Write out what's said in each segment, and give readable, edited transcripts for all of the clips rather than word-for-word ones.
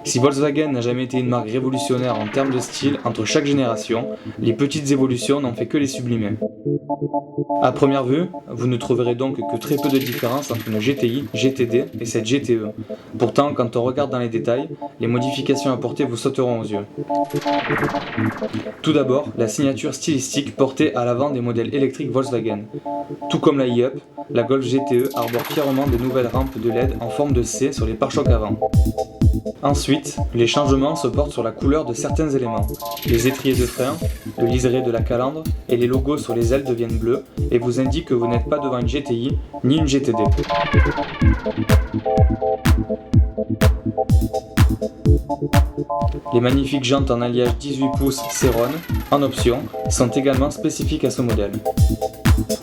Si Volkswagen n'a jamais été une marque révolutionnaire en termes de style entre chaque génération, les petites évolutions n'ont fait que les sublimer. À première vue, vous ne trouverez donc que très peu de différence entre une GTI, GTD et cette GTE. Pourtant, quand on regarde dans les détails, les modifications apportées vous sauteront aux yeux. Tout d'abord, la signature stylistique portée à l'avant des modèles électriques Volkswagen. Tout comme la e-Up, la Golf GTE arbore fièrement de nouvelles rampes de LED en forme de C sur les pare-chocs avant. Ensuite, les changements se portent sur la couleur de certains éléments. Les étriers de frein, le liseré de la calandre et les logos sur les ailes deviennent bleus et vous indiquent que vous n'êtes pas devant une GTI ni une GTD. Les magnifiques jantes en alliage 18 pouces Céron, en option, sont également spécifiques à ce modèle.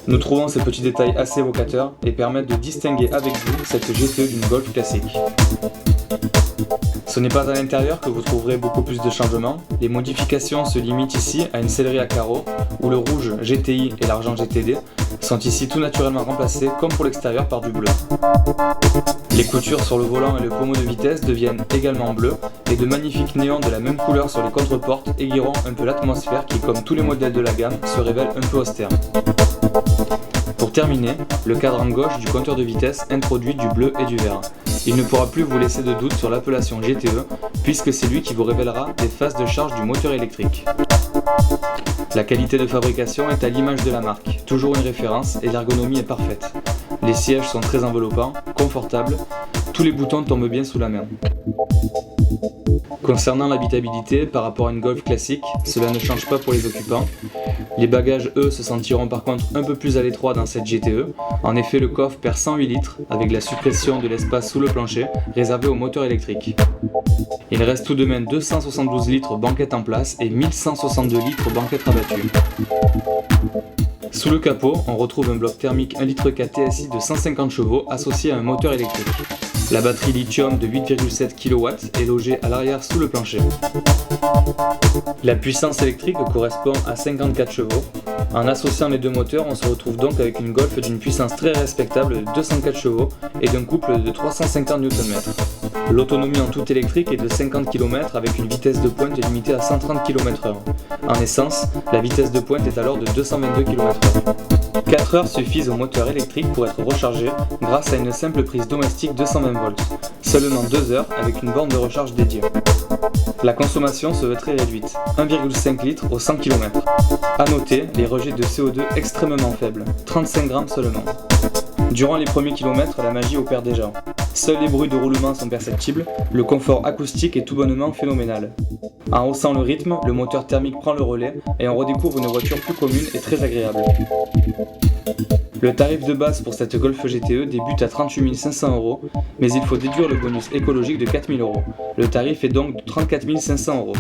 Nous trouvons ces petits détails assez évocateurs et permettent de distinguer avec vous cette GTE d'une Golf classique. Ce n'est pas à l'intérieur que vous trouverez beaucoup plus de changements, les modifications se limitent ici à une sellerie à carreaux, où le rouge GTI et l'argent GTD sont ici tout naturellement remplacés comme pour l'extérieur par du bleu. Les coutures sur le volant et le pommeau de vitesse deviennent également bleus, et de magnifiques néons de la même couleur sur les contreportes aiguilleront un peu l'atmosphère qui, comme tous les modèles de la gamme, se révèle un peu austère. Pour terminer, le cadran gauche du compteur de vitesse introduit du bleu et du vert. Il ne pourra plus vous laisser de doute sur l'appellation GTE, puisque c'est lui qui vous révélera les phases de charge du moteur électrique. La qualité de fabrication est à l'image de la marque, toujours une référence et l'ergonomie est parfaite. Les sièges sont très enveloppants, confortables, tous les boutons tombent bien sous la main. Concernant l'habitabilité, par rapport à une Golf classique, cela ne change pas pour les occupants. Les bagages, eux, se sentiront par contre un peu plus à l'étroit dans cette GTE. En effet, le coffre perd 108 litres, avec la suppression de l'espace sous le plancher, réservé au moteur électrique. Il reste tout de même 272 litres banquette en place et 1162 litres banquette rabattue. Sous le capot, on retrouve un bloc thermique 1,4 litre TSI de 150 chevaux associé à un moteur électrique. La batterie lithium de 8,7 kW est logée à l'arrière sous le plancher. La puissance électrique correspond à 54 chevaux. En associant les deux moteurs, on se retrouve donc avec une Golf d'une puissance très respectable de 204 chevaux et d'un couple de 350 Nm. L'autonomie en tout électrique est de 50 km avec une vitesse de pointe limitée à 130 km/h. En essence, la vitesse de pointe est alors de 222 km/h. 4 heures suffisent au moteur électrique pour être rechargé grâce à une simple prise domestique 220 volts. Seulement 2 heures avec une borne de recharge dédiée. La consommation se veut très réduite, 1,5 litre au 100 km. A noter les rejets de CO2 extrêmement faibles, 35 grammes seulement. Durant les premiers kilomètres, la magie opère déjà. Seuls les bruits de roulement sont perceptibles, le confort acoustique est tout bonnement phénoménal. En haussant le rythme, le moteur thermique prend le relais et on redécouvre une voiture plus commune et très agréable. Le tarif de base pour cette Golf GTE débute à 38 500 €, mais il faut déduire le bonus écologique de 4 000 €. Le tarif est donc de 34 500 €.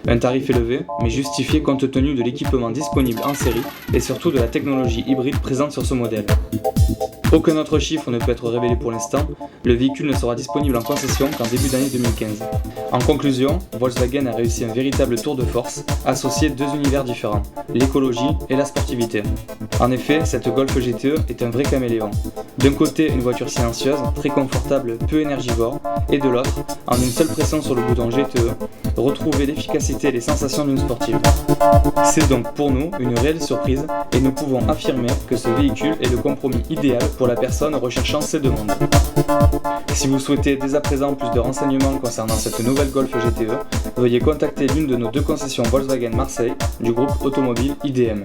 Un tarif élevé, mais justifié compte tenu de l'équipement disponible en série et surtout de la technologie hybride présente sur ce modèle. Aucun autre chiffre ne peut être révélé pour l'instant, le véhicule ne sera disponible en concession qu'en début d'année 2015. En conclusion, Volkswagen a réussi un véritable tour de force, associé deux univers différents, l'écologie et la sportivité. En effet, cette Golf GTE est un vrai caméléon. D'un côté, une voiture silencieuse, très confortable, peu énergivore, et de l'autre, en une seule pression sur le bouton GTE, retrouver l'efficacité et les sensations d'une sportive. C'est donc pour nous une réelle surprise et nous pouvons affirmer que ce véhicule est le compromis idéal pour la personne recherchant ces demandes. Si vous souhaitez dès à présent plus de renseignements concernant cette nouvelle Golf GTE, veuillez contacter l'une de nos deux concessions Volkswagen Marseille du groupe automobile IDM.